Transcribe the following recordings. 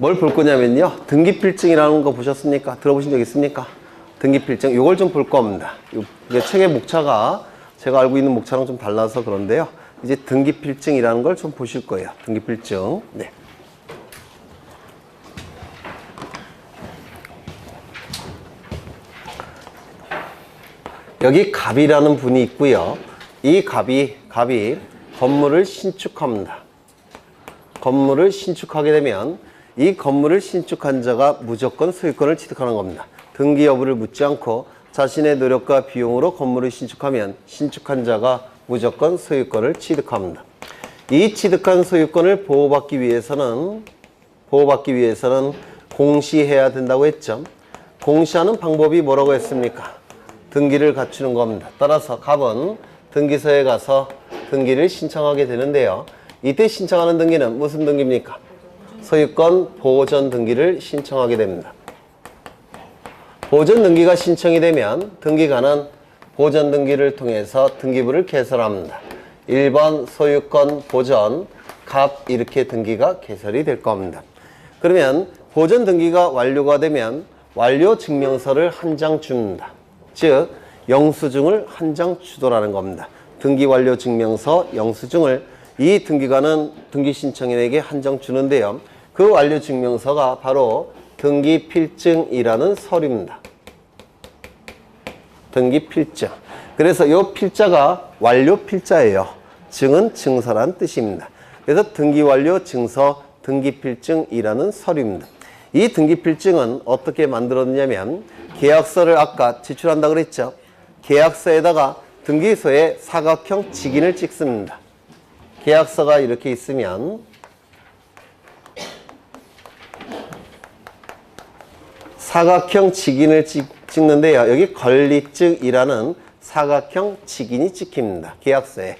뭘 볼 거냐면요. 등기필증이라는 거 보셨습니까? 들어보신 적 있습니까? 등기필증. 요걸 좀 볼 겁니다. 이게 책의 목차가 제가 알고 있는 목차랑 좀 달라서 그런데요. 이제 등기필증이라는 걸 좀 보실 거예요. 등기필증. 네. 여기 갑이라는 분이 있고요. 이 갑이 건물을 신축합니다. 건물을 신축하게 되면 이 건물을 신축한 자가 무조건 소유권을 취득하는 겁니다. 등기 여부를 묻지 않고 자신의 노력과 비용으로 건물을 신축하면 신축한 자가 무조건 소유권을 취득합니다. 이 취득한 소유권을 보호받기 위해서는 공시해야 된다고 했죠. 공시하는 방법이 뭐라고 했습니까? 등기를 갖추는 겁니다. 따라서 갑은 등기소에 가서 등기를 신청하게 되는데요. 이때 신청하는 등기는 무슨 등기입니까? 소유권 보전 등기를 신청하게 됩니다. 보전 등기가 신청이 되면 등기관은 보전 등기를 통해서 등기부를 개설합니다. 1번 소유권 보전 갑 이렇게 등기가 개설이 될 겁니다. 그러면 보전 등기가 완료가 되면 완료 증명서를 한 장 줍니다. 즉 영수증을 한 장 주도라는 겁니다. 등기 완료 증명서 영수증을 이 등기관은 등기 신청인에게 한 장 주는데요. 그 완료 증명서가 바로 등기필증이라는 서류입니다. 등기필증. 그래서 이 필자가 완료 필자예요. 증은 증서란 뜻입니다. 그래서 등기완료 증서 등기필증이라는 서류입니다. 이 등기필증은 어떻게 만들었냐면 계약서를 아까 제출한다 그랬죠. 계약서에다가 등기소에 사각형 직인을 찍습니다. 계약서가 이렇게 있으면 사각형 직인을 찍는데요. 여기 권리증이라는 사각형 직인이 찍힙니다. 계약서에.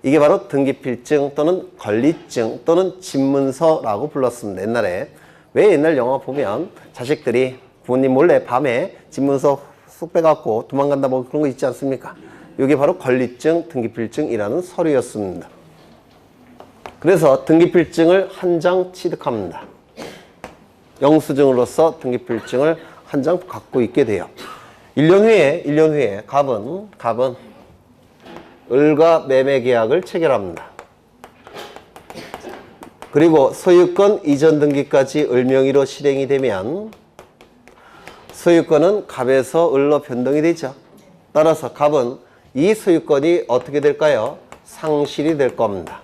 이게 바로 등기필증 또는 권리증 또는 집문서라고 불렀습니다. 옛날에. 왜 옛날 영화 보면 자식들이 부모님 몰래 밤에 집문서 쑥 빼갖고 도망간다 뭐 그런 거 있지 않습니까? 이게 바로 권리증, 등기필증이라는 서류였습니다. 그래서 등기필증을 한 장 취득합니다. 영수증으로서 등기필증을 한 장 갖고 있게 돼요. 1년 후에 갑은 을과 매매 계약을 체결합니다. 그리고 소유권 이전 등기까지 을 명의로 실행이 되면 소유권은 갑에서 을로 변동이 되죠. 따라서 갑은 이 소유권이 어떻게 될까요? 상실이 될 겁니다.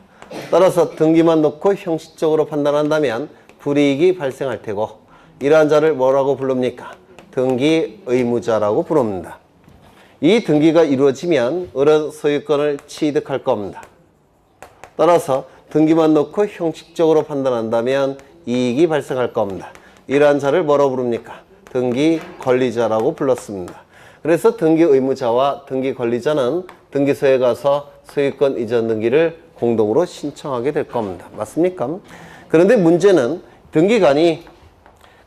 따라서 등기만 놓고 형식적으로 판단한다면 불이익이 발생할 테고 이러한 자를 뭐라고 부릅니까? 등기 의무자라고 부릅니다. 이 등기가 이루어지면 을은 소유권을 취득할 겁니다. 따라서 등기만 놓고 형식적으로 판단한다면 이익이 발생할 겁니다. 이러한 자를 뭐라고 부릅니까? 등기 권리자라고 불렀습니다. 그래서 등기 의무자와 등기 권리자는 등기소에 가서 소유권 이전 등기를 공동으로 신청하게 될 겁니다. 맞습니까? 그런데 문제는 등기관이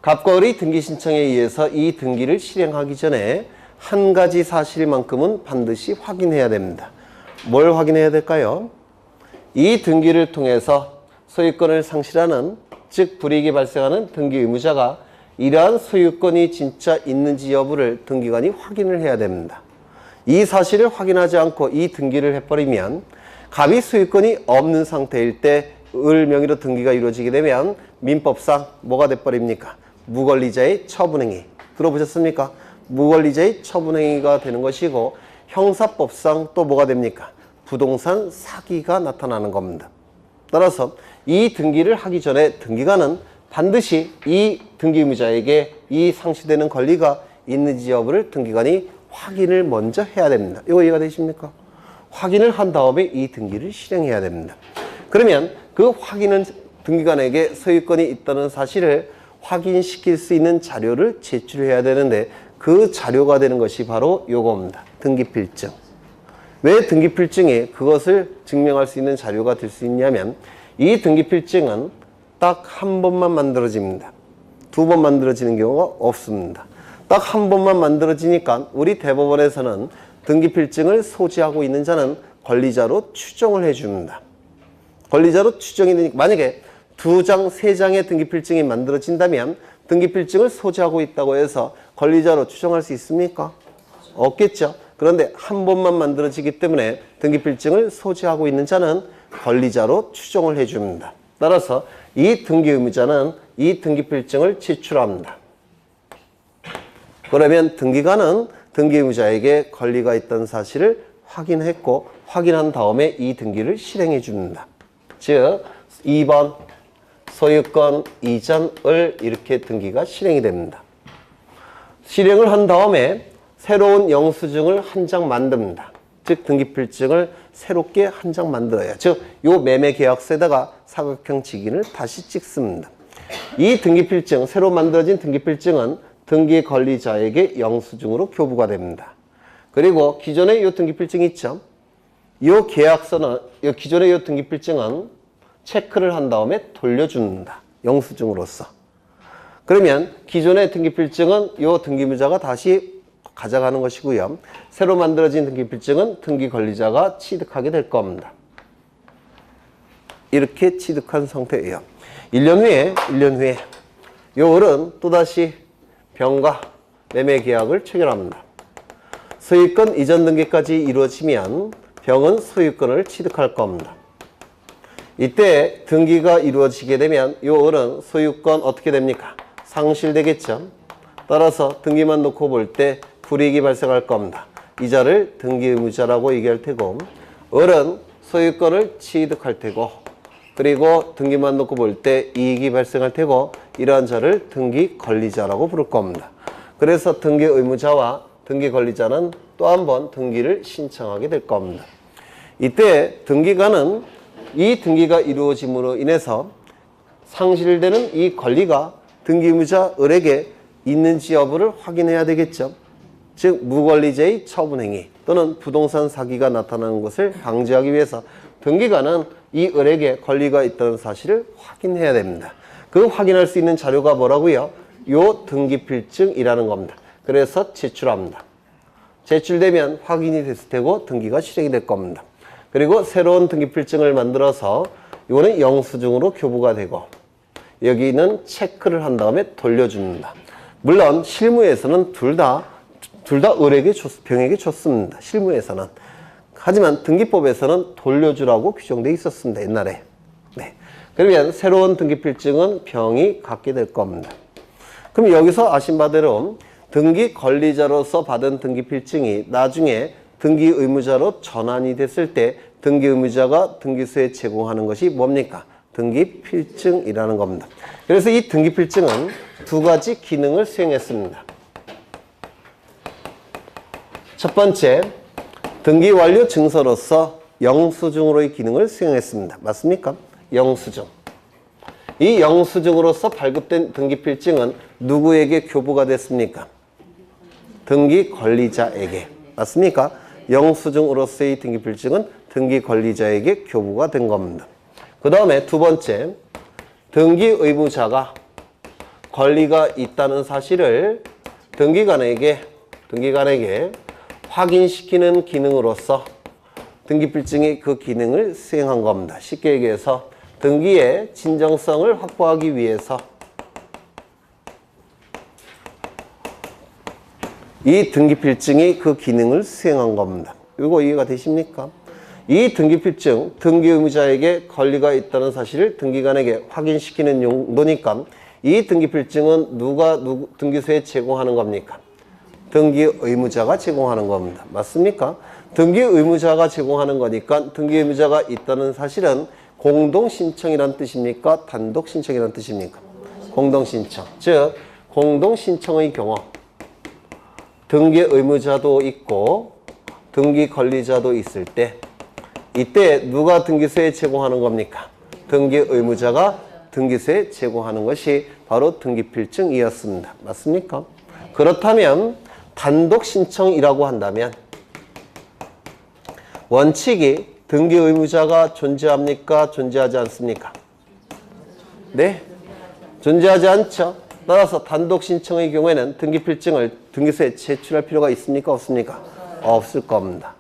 갑과 을의 등기 신청에 의해서 이 등기를 실행하기 전에 한 가지 사실만큼은 반드시 확인해야 됩니다. 뭘 확인해야 될까요? 이 등기를 통해서 소유권을 상실하는, 즉 불이익이 발생하는 등기 의무자가 이러한 소유권이 진짜 있는지 여부를 등기관이 확인을 해야 됩니다. 이 사실을 확인하지 않고 이 등기를 해버리면 갑이 소유권이 없는 상태일 때 을 명의로 등기가 이루어지게 되면 민법상 뭐가 돼버립니까? 무권리자의 처분행위. 들어보셨습니까? 무권리자의 처분행위가 되는 것이고 형사법상 또 뭐가 됩니까? 부동산 사기가 나타나는 겁니다. 따라서 이 등기를 하기 전에 등기관은 반드시 이 등기 의무자에게 이 상실되는 권리가 있는지 여부를 등기관이 확인을 먼저 해야 됩니다. 이거 이해가 되십니까? 확인을 한 다음에 이 등기를 실행해야 됩니다. 그러면 그 확인은 등기관에게 소유권이 있다는 사실을 확인시킬 수 있는 자료를 제출해야 되는데 그 자료가 되는 것이 바로 요겁니다. 등기필증. 왜 등기필증이 그것을 증명할 수 있는 자료가 될 수 있냐면 이 등기필증은 딱 한 번만 만들어집니다. 두 번 만들어지는 경우가 없습니다. 딱 한 번만 만들어지니까 우리 대법원에서는 등기필증을 소지하고 있는 자는 권리자로 추정을 해줍니다. 권리자로 추정이 되니까 만약에 2장, 3장의 등기필증이 만들어진다면 등기필증을 소지하고 있다고 해서 권리자로 추정할 수 있습니까? 없겠죠. 그런데 한 번만 만들어지기 때문에 등기필증을 소지하고 있는 자는 권리자로 추정을 해줍니다. 따라서 이 등기의무자는 이 등기필증을 제출합니다. 그러면 등기관은 등기의무자에게 권리가 있다는 사실을 확인했고 확인한 다음에 이 등기를 실행해 줍니다. 즉 2번 소유권 이전을 이렇게 등기가 실행이 됩니다. 실행을 한 다음에 새로운 영수증을 한 장 만듭니다. 즉 등기필증을 새롭게 한 장 만들어야 즉 요 매매계약서에다가 사각형 직인을 다시 찍습니다. 이 등기필증, 새로 만들어진 등기필증은 등기 권리자에게 영수증으로 교부가 됩니다. 그리고 기존의 이 등기필증 있죠? 이 계약서는, 기존의 이 등기필증은 체크를 한 다음에 돌려줍니다. 영수증으로서. 그러면 기존의 등기필증은 이 등기의무자가 다시 가져가는 것이고요. 새로 만들어진 등기필증은 등기 권리자가 취득하게 될 겁니다. 이렇게 취득한 상태예요. 1년 후에 이 을은 또다시 병과 매매 계약을 체결합니다. 소유권 이전 등기까지 이루어지면 병은 소유권을 취득할 겁니다. 이때 등기가 이루어지게 되면 이 을은 소유권 어떻게 됩니까? 상실되겠죠. 따라서 등기만 놓고 볼 때 불이익이 발생할 겁니다. 이자를 등기의무자라고 얘기할 테고 을은 소유권을 취득할 테고 그리고 등기만 놓고 볼 때 이익이 발생할 테고 이러한 자를 등기 권리자라고 부를 겁니다. 그래서 등기 의무자와 등기 권리자는 또 한 번 등기를 신청하게 될 겁니다. 이때 등기관은 이 등기가 이루어짐으로 인해서 상실되는 이 권리가 등기 의무자 을에게 있는지 여부를 확인해야 되겠죠. 즉 무권리자의 처분행위 또는 부동산 사기가 나타나는 것을 방지하기 위해서 등기관은 이 을에게 권리가 있다는 사실을 확인해야 됩니다. 그 확인할 수 있는 자료가 뭐라고요? 요 등기필증이라는 겁니다. 그래서 제출합니다. 제출되면 확인이 됐을 테고 등기가 실행이 될 겁니다. 그리고 새로운 등기필증을 만들어서 이거는 영수증으로 교부가 되고 여기는 체크를 한 다음에 돌려줍니다. 물론 실무에서는 둘 다 을에게 병에게 줬습니다. 실무에서는. 하지만 등기법에서는 돌려주라고 규정되어 있었습니다. 옛날에. 네. 그러면 새로운 등기필증은 병이 갖게 될 겁니다. 그럼 여기서 아신 바대로 등기 권리자로서 받은 등기필증이 나중에 등기 의무자로 전환이 됐을 때 등기 의무자가 등기소에 제공하는 것이 뭡니까? 등기필증이라는 겁니다. 그래서 이 등기필증은 두 가지 기능을 수행했습니다. 첫 번째, 등기 완료 증서로서 영수증으로의 기능을 수행했습니다. 맞습니까? 영수증. 이 영수증으로서 발급된 등기필증은 누구에게 교부가 됐습니까? 등기 권리자에게. 맞습니까? 영수증으로서의 등기필증은 등기 권리자에게 교부가 된 겁니다. 그 다음에 두 번째, 등기 의무자가 권리가 있다는 사실을 등기관에게 확인시키는 기능으로서 등기필증이 그 기능을 수행한 겁니다. 쉽게 얘기해서 등기의 진정성을 확보하기 위해서 이 등기필증이 그 기능을 수행한 겁니다. 이거 이해가 되십니까? 이 등기필증, 등기의무자에게 권리가 있다는 사실을 등기관에게 확인시키는 용도니까 이 등기필증은 누가 등기소에 제공하는 겁니까? 등기의무자가 제공하는 겁니다. 맞습니까? 등기의무자가 제공하는 거니까 등기의무자가 있다는 사실은 공동신청이란 뜻입니까? 단독신청이란 뜻입니까? 공동신청. 즉 공동신청의 경우 등기의무자도 있고 등기권리자도 있을 때 이때 누가 등기소에 제공하는 겁니까? 등기의무자가 등기소에 제공하는 것이 바로 등기필증이었습니다. 맞습니까? 그렇다면 단독신청이라고 한다면 원칙이 등기의무자가 존재합니까? 존재하지 않습니까? 네? 존재하지 않죠. 따라서 단독신청의 경우에는 등기필증을 등기소에 제출할 필요가 있습니까? 없습니까? 없을 겁니다.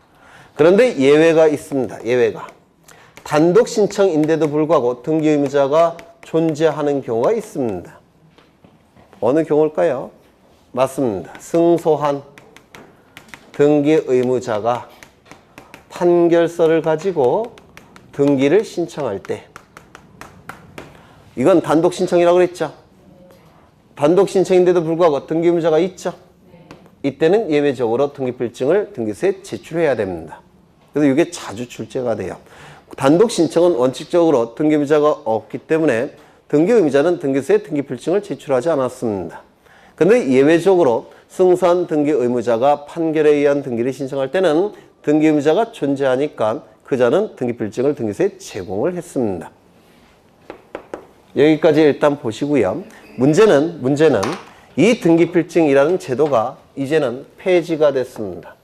그런데 예외가 있습니다. 예외가. 단독신청인데도 불구하고 등기의무자가 존재하는 경우가 있습니다. 어느 경우일까요? 맞습니다. 승소한 등기 의무자가 판결서를 가지고 등기를 신청할 때, 이건 단독 신청이라고 그랬죠. 단독 신청인데도 불구하고 등기 의무자가 있죠. 이때는 예외적으로 등기필증을 등기소에 제출해야 됩니다. 그래서 이게 자주 출제가 돼요. 단독 신청은 원칙적으로 등기 의무자가 없기 때문에 등기 의무자는 등기소에 등기필증을 제출하지 않았습니다. 그런데 예외적으로 승소한 등기 의무자가 판결에 의한 등기를 신청할 때는 등기 의무자가 존재하니까 그자는 등기필증을 등기소에 제공을 했습니다. 여기까지 일단 보시고요. 문제는 이 등기필증이라는 제도가 이제는 폐지가 됐습니다.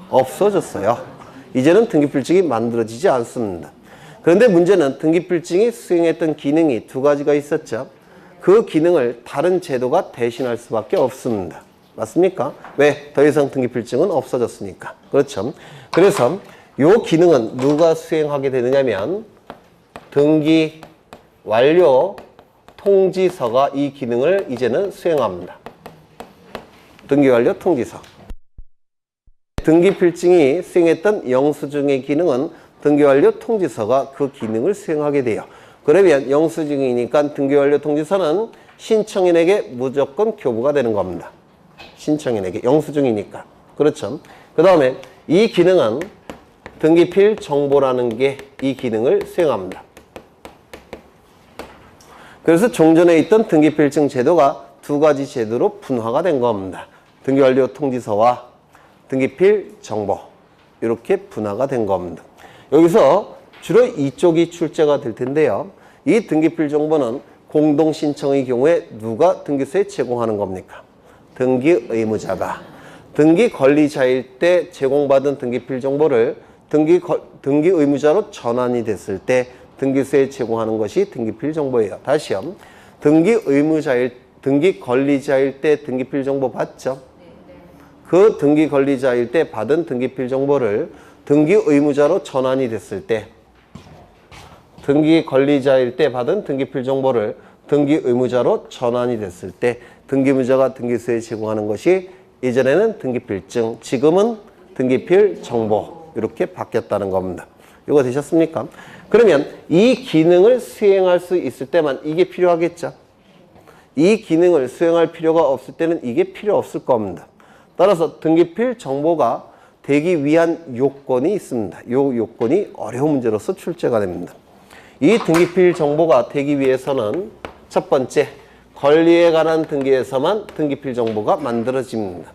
없어졌어요. 이제는 등기필증이 만들어지지 않습니다. 그런데 문제는 등기필증이 수행했던 기능이 두 가지가 있었죠. 그 기능을 다른 제도가 대신할 수밖에 없습니다. 맞습니까? 왜? 더 이상 등기필증은 없어졌으니까. 그렇죠. 그래서 이 기능은 누가 수행하게 되느냐면 등기 완료 통지서가 이 기능을 이제는 수행합니다. 등기 완료 통지서. 등기필증이 수행했던 영수증의 기능은 등기 완료 통지서가 그 기능을 수행하게 돼요. 그러면 영수증이니까 등기 완료 통지서는 신청인에게 무조건 교부가 되는 겁니다. 신청인에게 영수증이니까. 그렇죠. 그 다음에 이 기능은 등기필 정보라는 게 이 기능을 수행합니다. 그래서 종전에 있던 등기필증 제도가 두 가지 제도로 분화가 된 겁니다. 등기 완료 통지서와 등기필 정보, 이렇게 분화가 된 겁니다. 여기서 주로 이쪽이 출제가 될 텐데요. 이 등기필 정보는 공동신청의 경우에 누가 등기소에 제공하는 겁니까? 등기 의무자가. 등기 권리자일 때 제공받은 등기필 정보를 등기 의무자로 전환이 됐을 때 등기소에 제공하는 것이 등기필 정보예요. 다시요. 등기 권리자일 때 등기필 정보 받죠? 그 등기 권리자일 때 받은 등기필 정보를 등기 의무자로 전환이 됐을 때, 등기 권리자일 때 받은 등기필 정보를 등기 의무자로 전환이 됐을 때 등기 의무자가 등기소에 제공하는 것이 이전에는 등기필증, 지금은 등기필 정보, 이렇게 바뀌었다는 겁니다. 이거 되셨습니까? 그러면 이 기능을 수행할 수 있을 때만 이게 필요하겠죠? 이 기능을 수행할 필요가 없을 때는 이게 필요 없을 겁니다. 따라서 등기필 정보가 되기 위한 요건이 있습니다. 이 요건이 어려운 문제로서 출제가 됩니다. 이 등기필 정보가 되기 위해서는 첫 번째, 권리에 관한 등기에서만 등기필 정보가 만들어집니다.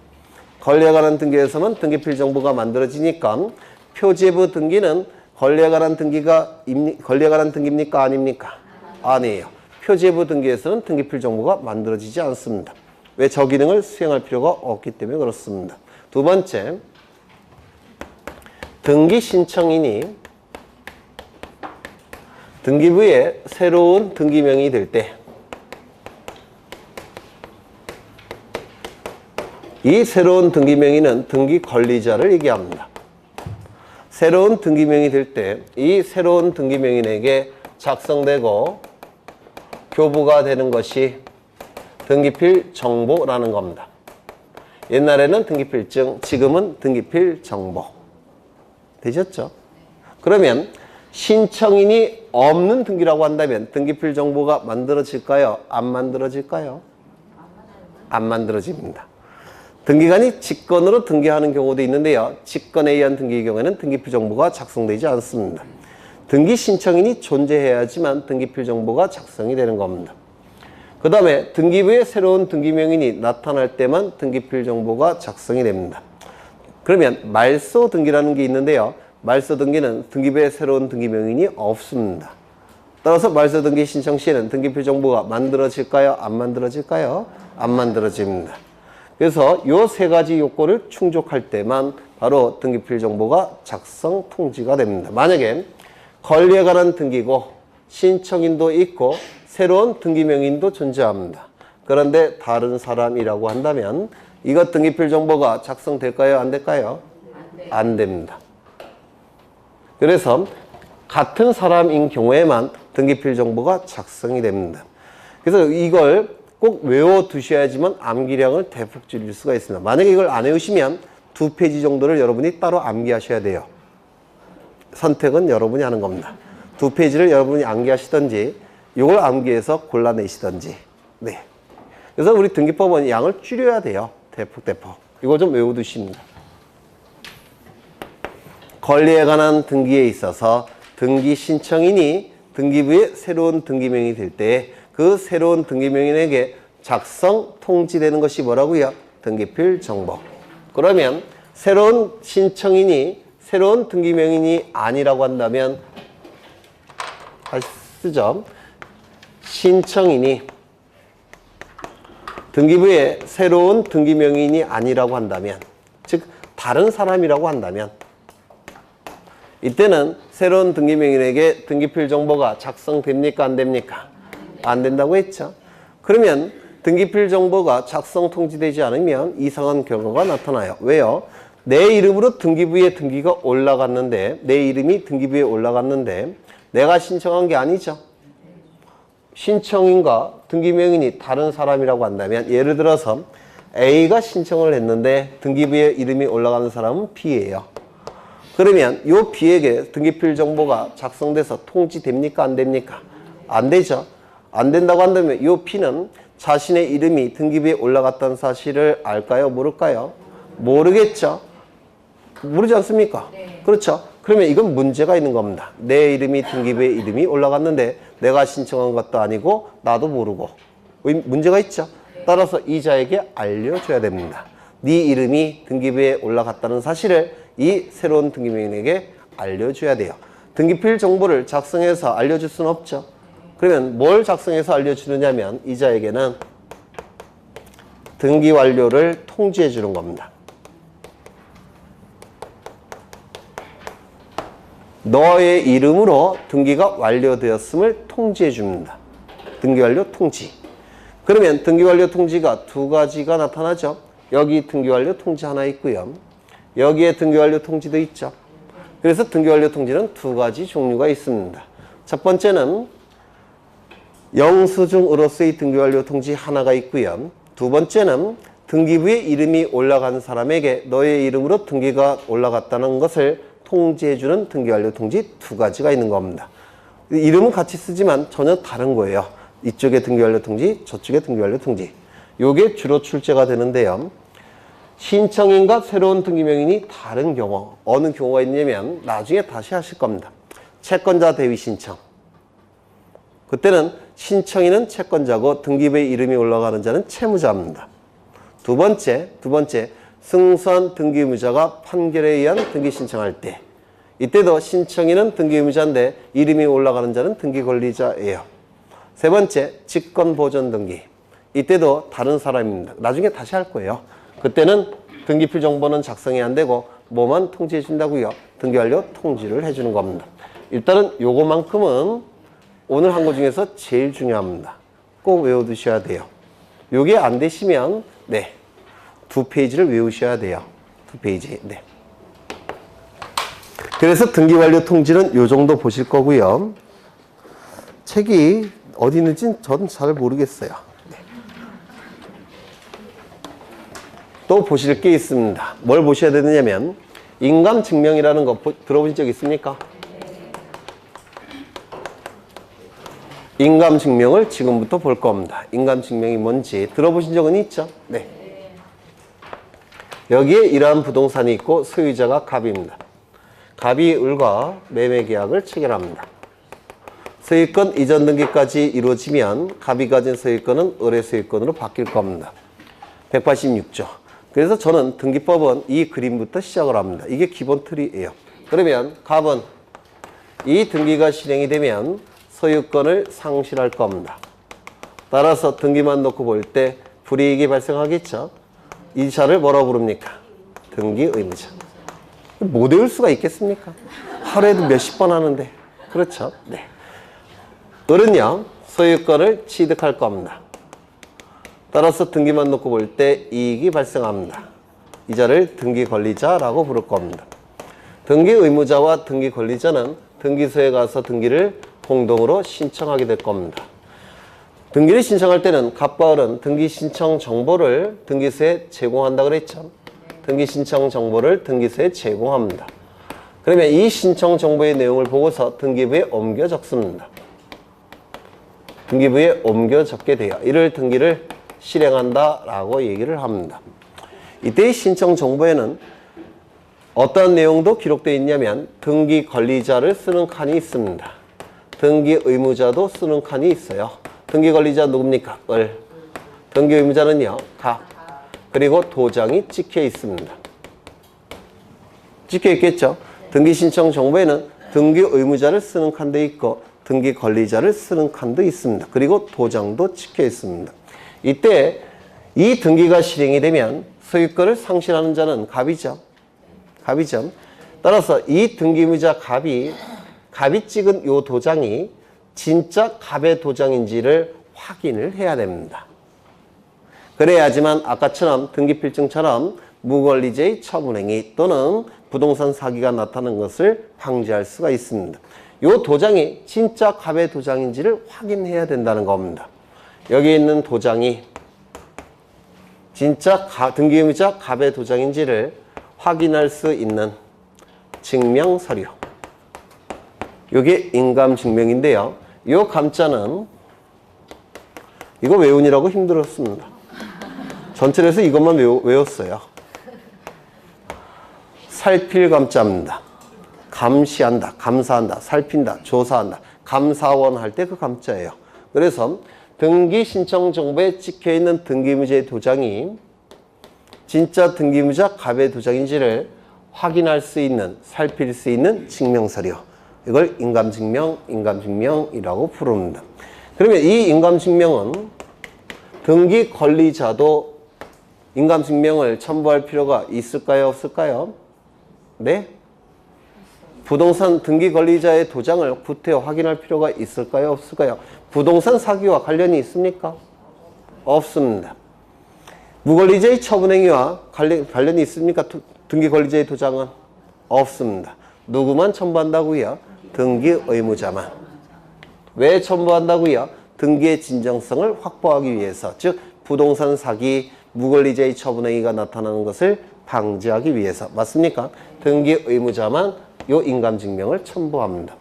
권리에 관한 등기에서만 등기필 정보가 만들어지니까 표제부 등기는 권리에 관한 등기입니까? 아닙니까? 아니에요. 표제부 등기에서는 등기필 정보가 만들어지지 않습니다. 왜? 저 기능을 수행할 필요가 없기 때문에 그렇습니다. 두 번째, 등기 신청인이 등기부에 새로운 등기명이 될 때 이 새로운 등기명의는 등기 권리자를 얘기합니다. 새로운 등기명이 될 때 이 새로운 등기명인에게 작성되고 교부가 되는 것이 등기필 정보라는 겁니다. 옛날에는 등기필증, 지금은 등기필 정보. 되셨죠? 그러면 신청인이 없는 등기라고 한다면 등기필 정보가 만들어질까요? 안 만들어질까요? 안 만들어집니다. 등기관이 직권으로 등기하는 경우도 있는데요. 직권에 의한 등기의 경우에는 등기필 정보가 작성되지 않습니다. 등기 신청인이 존재해야지만 등기필 정보가 작성이 되는 겁니다. 그 다음에 등기부에 새로운 등기명인이 나타날 때만 등기필 정보가 작성이 됩니다. 그러면 말소 등기라는 게 있는데요. 말소 등기는 등기부에 새로운 등기명인이 없습니다. 따라서 말소 등기 신청 시에는 등기필 정보가 만들어질까요? 안 만들어질까요? 안 만들어집니다. 그래서 이 세 가지 요건을 충족할 때만 바로 등기필 정보가 작성 통지가 됩니다. 만약에 권리에 관한 등기고 신청인도 있고 새로운 등기명인도 존재합니다. 그런데 다른 사람이라고 한다면 이것 등기필 정보가 작성될까요? 안 될까요? 안 됩니다. 그래서 같은 사람인 경우에만 등기필 정보가 작성이 됩니다. 그래서 이걸 꼭 외워두셔야지만 암기량을 대폭 줄일 수가 있습니다. 만약에 이걸 안 외우시면 2페이지 정도를 여러분이 따로 암기하셔야 돼요. 선택은 여러분이 하는 겁니다. 2페이지를 여러분이 암기하시든지 이걸 암기해서 골라내시든지. 네. 그래서 우리 등기법은 양을 줄여야 돼요. 대폭. 이거 좀 외워두십니다. 권리에 관한 등기에 있어서 등기 신청인이 등기부에 새로운 등기명이 될 때 그 새로운 등기명인에게 작성, 통지되는 것이 뭐라고요? 등기필 정보. 그러면 새로운 신청인이 새로운 등기명인이 아니라고 한다면 다시 쓰죠. 신청인이 등기부에 새로운 등기명인이 아니라고 한다면, 즉 다른 사람이라고 한다면 이때는 새로운 등기명인에게 등기필 정보가 작성됩니까? 안 됩니까? 안 된다고 했죠. 그러면 등기필 정보가 작성 통지되지 않으면 이상한 결과가 나타나요. 왜요? 내 이름으로 등기부에 등기가 올라갔는데, 내 이름이 등기부에 올라갔는데 내가 신청한 게 아니죠. 신청인과 등기명인이 다른 사람이라고 한다면, 예를 들어서 A가 신청을 했는데 등기부에 이름이 올라가는 사람은 B예요. 그러면 이 B에게 등기필 정보가 작성돼서 통지됩니까? 안 됩니까? 안 되죠. 안 된다고 한다면 이 B는 자신의 이름이 등기부에 올라갔다는 사실을 알까요? 모를까요? 모르겠죠. 모르지 않습니까? 네. 그렇죠. 그러면 이건 문제가 있는 겁니다. 내 이름이 등기부에 이름이 올라갔는데 내가 신청한 것도 아니고 나도 모르고 문제가 있죠. 따라서 이자에게 알려줘야 됩니다. 네 이름이 등기부에 올라갔다는 사실을 이 새로운 등기명인에게 알려줘야 돼요. 등기필 정보를 작성해서 알려줄 수는 없죠. 그러면 뭘 작성해서 알려주느냐면 이자에게는 등기 완료를 통지해 주는 겁니다. 너의 이름으로 등기가 완료되었음을 통지해 줍니다. 등기 완료 통지. 그러면 등기 완료 통지가 두 가지가 나타나죠. 여기 등기 완료 통지 하나 있고요. 여기에 등기 완료 통지도 있죠. 그래서 등기 완료 통지는 두 가지 종류가 있습니다. 첫 번째는 영수증으로서의 등기 완료 통지 하나가 있고요. 두 번째는 등기부에 이름이 올라간 사람에게 너의 이름으로 등기가 올라갔다는 것을 통지해주는 등기 완료 통지 두 가지가 있는 겁니다. 이름은 같이 쓰지만 전혀 다른 거예요. 이쪽에 등기 완료 통지, 저쪽에 등기 완료 통지. 요게 주로 출제가 되는데요. 신청인과 새로운 등기명인이 다른 경우, 어느 경우가 있냐면 나중에 다시 하실 겁니다. 채권자 대위 신청. 그때는 신청인은 채권자고 등기부에 이름이 올라가는 자는 채무자입니다. 두 번째, 승소한 등기의무자가 판결에 의한 등기 신청할 때, 이때도 신청인은 등기의무자인데 이름이 올라가는 자는 등기권리자예요. 세 번째, 직권보존 등기. 이때도 다른 사람입니다. 나중에 다시 할 거예요. 그때는 등기필 정보는 작성이 안 되고 뭐만 통지해 준다고요? 등기 완료 통지를 해주는 겁니다. 일단은 요거만큼은 오늘 한 거 중에서 제일 중요합니다. 꼭 외워두셔야 돼요. 요게 안 되시면 네, 2페이지를 외우셔야 돼요. 2페이지. 네. 그래서 등기 완료 통지는 요 정도 보실 거고요. 책이 어디 있는지는 저는 잘 모르겠어요. 네. 또 보실 게 있습니다. 뭘 보셔야 되느냐면 인감증명이라는 거 들어보신 적 있습니까? 인감증명을 지금부터 볼 겁니다. 인감증명이 뭔지 들어보신 적은 있죠? 네. 여기에 이러한 부동산이 있고 소유자가 갑입니다. 갑이 을과 매매계약을 체결합니다. 소유권 이전 등기까지 이루어지면 갑이 가진 소유권은 을의 소유권으로 바뀔 겁니다. 186조. 그래서 저는 등기법은 이 그림부터 시작을 합니다. 이게 기본 틀이에요. 그러면 갑은 이 등기가 실행이 되면 소유권을 상실할 겁니다. 따라서 등기만 놓고 볼 때 불이익이 발생하겠죠. 이 자를 뭐라고 부릅니까? 등기 의무자. 못 외울 수가 있겠습니까? 하루에도 몇십 번 하는데. 그렇죠? 네. 을은요, 소유권을 취득할 겁니다. 따라서 등기만 놓고 볼 때 이익이 발생합니다. 이 자를 등기 권리자라고 부를 겁니다. 등기 의무자와 등기 권리자는 등기소에 가서 등기를 공동으로 신청하게 될 겁니다. 등기를 신청할 때는 갑과 을은 등기 신청 정보를 등기소에 제공한다 그랬죠. 등기 신청 정보를 등기소에 제공합니다. 그러면 이 신청 정보의 내용을 보고서 등기부에 옮겨 적습니다. 등기부에 옮겨 적게 돼요. 이를 등기를 실행한다라고 얘기를 합니다. 이때의 신청 정보에는 어떤 내용도 기록되어 있냐면 등기 권리자를 쓰는 칸이 있습니다. 등기 의무자도 쓰는 칸이 있어요. 등기 권리자 누굽니까? 을. 등기 의무자는요? 갑. 그리고 도장이 찍혀 있습니다. 찍혀 있겠죠? 등기 신청 정보에는 등기 의무자를 쓰는 칸도 있고 등기 권리자를 쓰는 칸도 있습니다. 그리고 도장도 찍혀 있습니다. 이때 이 등기가 실행이 되면 소유권을 상실하는 자는 갑이죠. 갑이죠. 따라서 이 등기 의무자 갑이 찍은 이 도장이 진짜 갑의 도장인지를 확인을 해야 됩니다. 그래야지만 아까처럼 등기필증처럼 무권리자의 처분행위 또는 부동산 사기가 나타나는 것을 방지할 수가 있습니다. 이 도장이 진짜 갑의 도장인지를 확인해야 된다는 겁니다. 여기 있는 도장이 진짜 등기 의무자 갑의 도장인지를 확인할 수 있는 증명서류. 이게 인감증명인데요. 이 감자는 이거 외우느라고 힘들었습니다. 전체에서 이것만 외웠어요. 살필 감자입니다. 감시한다, 감사한다, 살핀다, 조사한다. 감사원 할 때 그 감자예요. 그래서 등기 신청 정보에 찍혀 있는 등기의무자의 도장이 진짜 등기의무자 갑의 도장인지를 확인할 수 있는, 살필 수 있는 증명서류. 이걸 인감증명이라고 부릅니다. 그러면 이 인감증명은 등기 권리자도 인감증명을 첨부할 필요가 있을까요? 없을까요? 네? 부동산 등기 권리자의 도장을 구태여 확인할 필요가 있을까요? 없을까요? 부동산 사기와 관련이 있습니까? 없습니다. 무권리자의 처분행위와 관련이 있습니까? 등기 권리자의 도장은 없습니다. 누구만 첨부한다고요? 등기 의무자만. 왜 첨부한다고요? 등기의 진정성을 확보하기 위해서, 즉 부동산 사기, 무권리자의 처분행위가 나타나는 것을 방지하기 위해서. 맞습니까? 등기 의무자만 요 인감증명을 첨부합니다.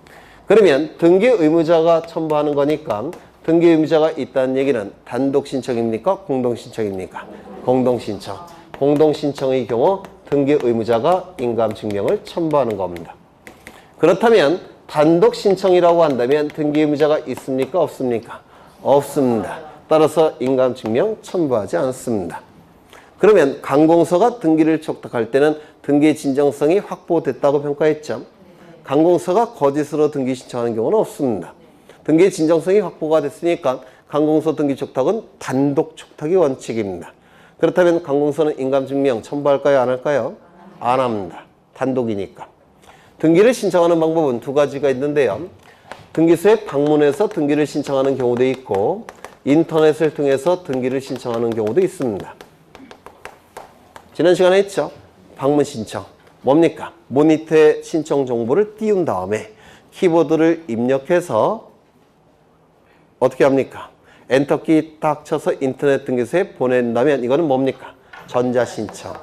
그러면 등기 의무자가 첨부하는 거니까 등기 의무자가 있다는 얘기는 단독 신청입니까? 공동 신청입니까? 공동 신청. 공동 신청의 경우 등기 의무자가 인감증명을 첨부하는 겁니다. 그렇다면 단독 신청이라고 한다면 등기 의무자가 있습니까? 없습니까? 없습니다. 따라서 인감증명 첨부하지 않습니다. 그러면 관공서가 등기를 촉탁할 때는 등기의 진정성이 확보됐다고 평가했죠. 관공서가 거짓으로 등기 신청하는 경우는 없습니다. 등기의 진정성이 확보가 됐으니까 관공서 등기 촉탁은 단독 촉탁이 원칙입니다. 그렇다면 관공서는 인감증명 첨부할까요? 안 할까요? 안 합니다. 단독이니까. 등기를 신청하는 방법은 두 가지가 있는데요. 등기소에 방문해서 등기를 신청하는 경우도 있고 인터넷을 통해서 등기를 신청하는 경우도 있습니다. 지난 시간에 했죠. 방문 신청. 뭡니까? 모니터에 신청 정보를 띄운 다음에 키보드를 입력해서 어떻게 합니까? 엔터키 딱 쳐서 인터넷 등기소에 보낸다면 이거는 뭡니까? 전자신청.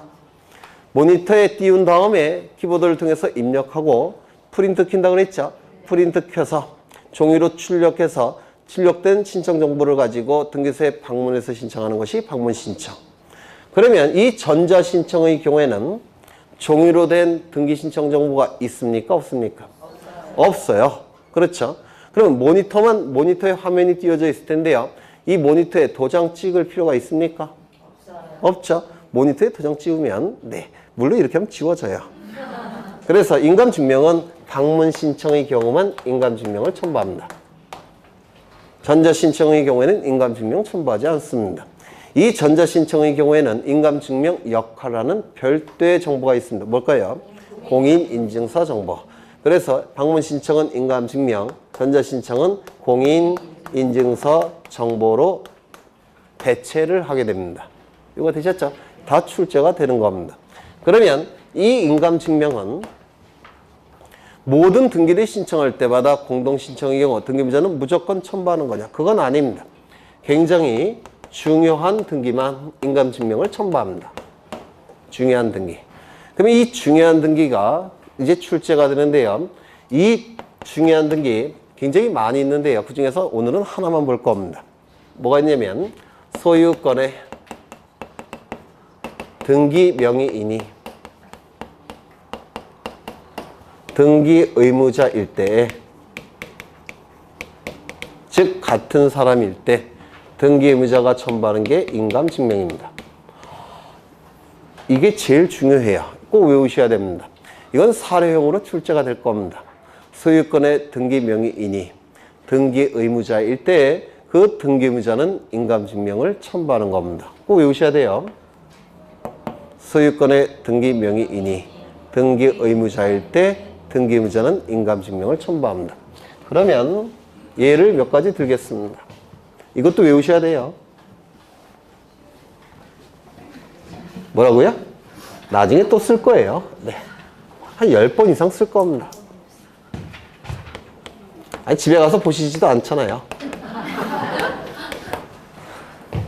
모니터에 띄운 다음에 키보드를 통해서 입력하고 프린트 킨다고 그랬죠? 프린트 켜서 종이로 출력해서 출력된 신청 정보를 가지고 등기소에 방문해서 신청하는 것이 방문 신청. 그러면 이 전자신청의 경우에는 종이로 된 등기 신청 정보가 있습니까? 없습니까? 없어요. 그렇죠. 그러면 모니터에 화면이 띄워져 있을 텐데요. 이 모니터에 도장 찍을 필요가 있습니까? 없죠. 모니터에 도장 찍으면 네, 물론 이렇게 하면 지워져요. 그래서 인감증명은 방문 신청의 경우만 인감증명을 첨부합니다. 전자신청의 경우에는 인감증명 첨부하지 않습니다. 이 전자신청의 경우에는 인감증명 역할하는 별도의 정보가 있습니다. 뭘까요? 공인인증서 정보. 그래서 방문신청은 인감증명, 전자신청은 공인인증서 정보로 대체를 하게 됩니다. 이거 되셨죠? 다 출제가 되는 겁니다. 그러면 이 인감증명은 모든 등기를 신청할 때마다 공동신청의 경우 등기부자는 무조건 첨부하는 거냐? 그건 아닙니다. 굉장히 중요한 등기만 인감증명을 첨부합니다. 중요한 등기. 그럼 이 중요한 등기가 이제 출제가 되는데요. 이 중요한 등기 굉장히 많이 있는데요. 그 중에서 오늘은 하나만 볼 겁니다. 뭐가 있냐면 소유권의 등기 명의인이 등기 의무자일 때에, 즉 같은 사람일 때 등기 의무자가 첨부하는 게 인감증명입니다. 이게 제일 중요해요. 꼭 외우셔야 됩니다. 이건 사례형으로 출제가 될 겁니다. 소유권의 등기 명의인이 등기 의무자일 때에 그 등기 의무자는 인감증명을 첨부하는 겁니다. 꼭 외우셔야 돼요. 소유권의 등기 명의인이 등기 의무자일 때 등기 의무자는 인감증명을 첨부합니다. 그러면 예를 몇 가지 들겠습니다. 이것도 외우셔야 돼요. 뭐라고요? 나중에 또 쓸 거예요. 네. 한 10번 이상 쓸 겁니다. 아니, 집에 가서 보시지도 않잖아요.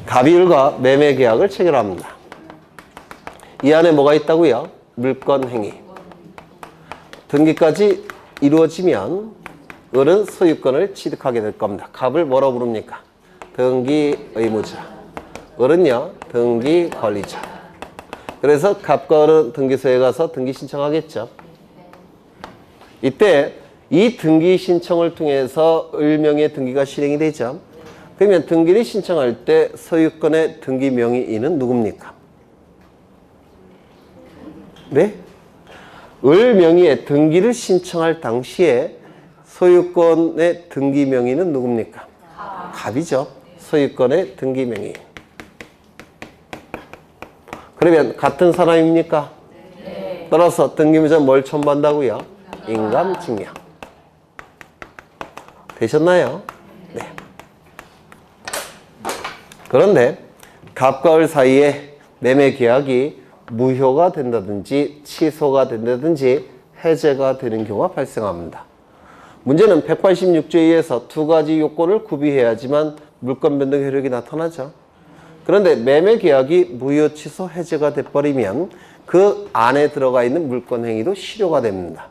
갑이을과 매매 계약을 체결합니다. 이 안에 뭐가 있다고요? 물권 행위. 등기까지 이루어지면 을은 소유권을 취득하게 될 겁니다. 갑을 뭐라고 부릅니까? 등기 의무자. 을은요, 등기 권리자. 그래서 갑과 을은 등기소에 가서 등기 신청하겠죠. 이때 이 등기 신청을 통해서 을명의 등기가 실행이 되죠. 그러면 등기를 신청할 때 소유권의 등기 명의인은 누굽니까? 네? 을 명의의 등기를 신청할 당시에 소유권의 등기 명의는 누굽니까? 갑이죠. 소유권의 등기 명의. 그러면 같은 사람입니까? 네. 따라서 등기무자 뭘 첨부한다고요? 인감증명. 되셨나요? 네. 그런데 갑과 을 사이에 매매 계약이 무효가 된다든지 취소가 된다든지 해제가 되는 경우가 발생합니다. 문제는 186조에 의해서 두 가지 요건을 구비해야지만 물권 변동 효력이 나타나죠. 그런데 매매 계약이 무효 취소 해제가 돼버리면 그 안에 들어가 있는 물권 행위도 실효가 됩니다.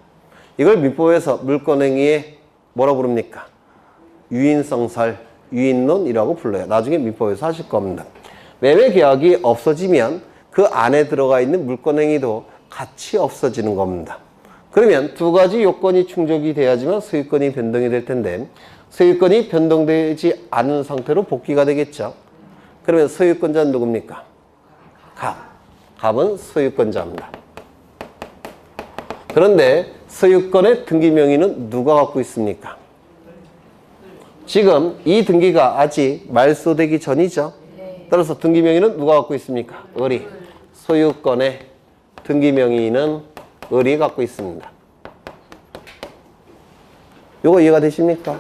이걸 민법에서 물권 행위에 뭐라 부릅니까? 유인성살, 유인론이라고 불러요. 나중에 민법에서 하실 겁니다. 매매 계약이 없어지면 그 안에 들어가 있는 물권 행위도 같이 없어지는 겁니다. 그러면 두 가지 요건이 충족이 돼야지만 소유권이 변동이 될 텐데 소유권이 변동되지 않은 상태로 복귀가 되겠죠. 그러면 소유권자는 누굽니까? 갑. 갑은 소유권자입니다. 그런데 소유권의 등기 명의는 누가 갖고 있습니까? 지금 이 등기가 아직 말소되기 전이죠. 따라서 등기 명의는 누가 갖고 있습니까? 을이. 소유권의 등기 명의는 을이 갖고 있습니다. 요거 이해가 되십니까?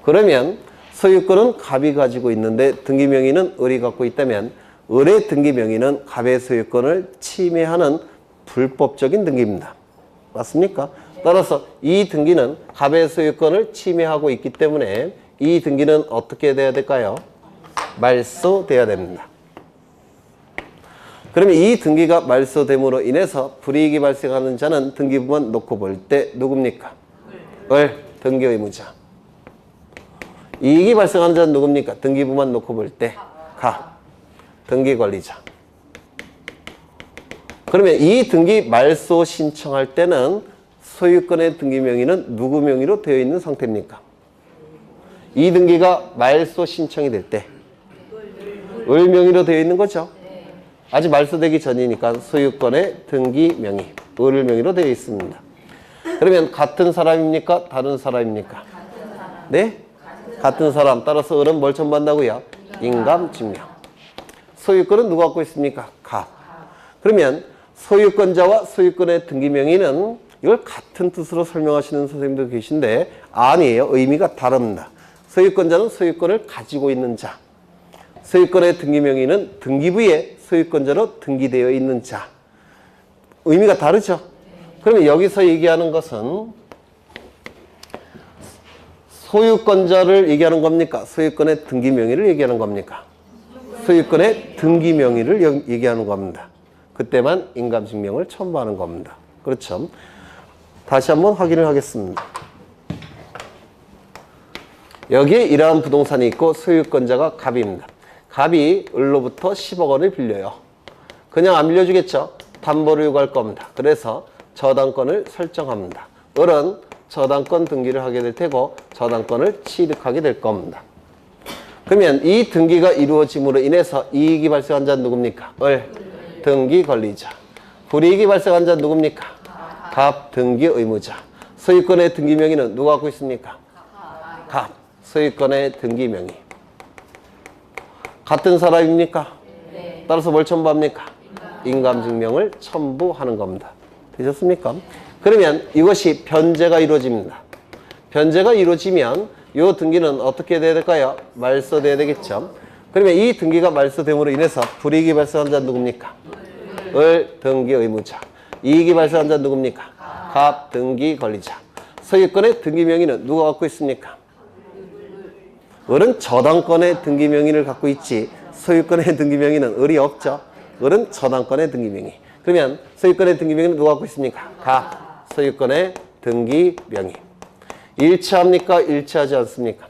그러면 소유권은 갑이 가지고 있는데 등기 명의는 을이 갖고 있다면 을의 등기 명의는 갑의 소유권을 침해하는 불법적인 등기입니다. 맞습니까? 따라서 이 등기는 갑의 소유권을 침해하고 있기 때문에 이 등기는 어떻게 돼야 될까요? 말소돼야 됩니다. 그러면 이 등기가 말소됨으로 인해서 불이익이 발생하는 자는 등기부만 놓고 볼 때 누굽니까? 을, 등기 의무자. 이익이 발생하는 자는 누굽니까? 등기부만 놓고 볼 때 가, 등기 관리자. 그러면 이 등기 말소 신청할 때는 소유권의 등기 명의는 누구 명의로 되어 있는 상태입니까? 이 등기가 말소 신청이 될 때 을 명의로 되어 있는 거죠. 아직 말소되기 전이니까 소유권의 등기 명의, 을을 명의로 되어 있습니다. 그러면 같은 사람입니까? 다른 사람입니까? 네? 같은 사람. 따라서 을은 뭘 첨부한다고요? 인감증명. 소유권은 누가 갖고 있습니까? 갑. 그러면 소유권자와 소유권의 등기 명의는 이걸 같은 뜻으로 설명하시는 선생님도 계신데 아니에요. 의미가 다릅니다. 소유권자는 소유권을 가지고 있는 자. 소유권의 등기 명의는 등기부에 소유권자로 등기되어 있는 자. 의미가 다르죠? 그러면 여기서 얘기하는 것은 소유권자를 얘기하는 겁니까? 소유권의 등기 명의를 얘기하는 겁니까? 소유권의 등기 명의를 얘기하는 겁니다. 그때만 인감증명을 첨부하는 겁니다. 그렇죠? 다시 한번 확인을 하겠습니다. 여기에 이러한 부동산이 있고 소유권자가 갑입니다. 갑이 을로부터 10억 원을 빌려요. 그냥 안 빌려주겠죠? 담보를 요구할 겁니다. 그래서 저당권을 설정합니다. 을은 저당권 등기를 하게 될 테고 저당권을 취득하게 될 겁니다. 그러면 이 등기가 이루어짐으로 인해서 이익이 발생한 자는 누굽니까? 을, 등기 권리자. 불이익이 발생한 자는 누굽니까? 갑, 등기 의무자. 소유권의 등기 명의는 누가 갖고 있습니까? 갑, 소유권의 등기 명의. 같은 사람입니까? 따라서 뭘 첨부합니까? 인감증명을 첨부하는 겁니다. 되셨습니까? 그러면 이것이 변제가 이루어집니다. 변제가 이루어지면 이 등기는 어떻게 돼야 될까요? 말소돼야 되겠죠. 그러면 이 등기가 말소됨으로 인해서 불이익이 발생한 자는 누굽니까? 을, 등기 의무자. 이익이 발생한 자는 누굽니까? 갑, 등기 권리자. 소유권의 등기 명의는 누가 갖고 있습니까? 을은 저당권의 등기 명의를 갖고 있지 소유권의 등기 명의는 을이 없죠. 을은 저당권의 등기 명의. 그러면 소유권의 등기 명의는 누가 갖고 있습니까? 갑, 소유권의 등기 명의. 일치합니까? 일치하지 않습니까?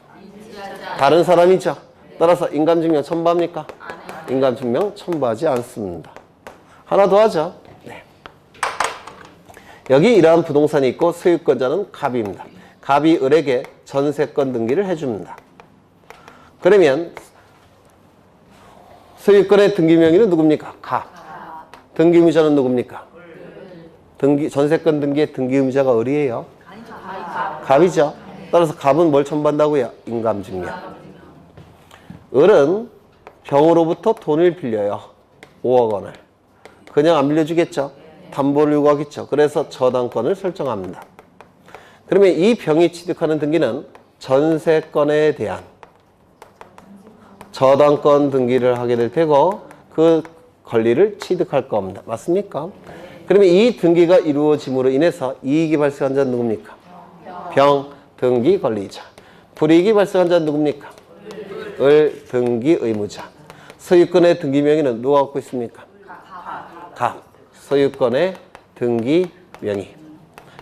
다른 사람이죠. 따라서 인감증명 첨부합니까? 인감증명 첨부하지 않습니다. 하나 더 하죠. 네. 여기 이러한 부동산이 있고 소유권자는 갑입니다. 갑이 을에게 전세권 등기를 해줍니다. 그러면 소유권의 등기 명의는 누굽니까? 갑. 등기 의무자는 누굽니까? 전세권 등기의 등기 의무자가 을이에요. 갑이죠. 따라서 갑은 뭘 첨부한다고요? 인감증명. 을은 병으로부터 돈을 빌려요. 5억 원을. 그냥 안 빌려주겠죠. 담보를 요구하겠죠. 그래서 저당권을 설정합니다. 그러면 이 병이 취득하는 등기는 전세권에 대한 저당권 등기를 하게 될 테고 그 권리를 취득할 겁니다. 맞습니까? 그러면 이 등기가 이루어짐으로 인해서 이익이 발생한 자는 누굽니까? 병, 등기 권리자. 불이익이 발생한 자는 누굽니까? 을, 등기 의무자. 소유권의 등기 명의는 누가 갖고 있습니까? 갑. 소유권의 등기 명의.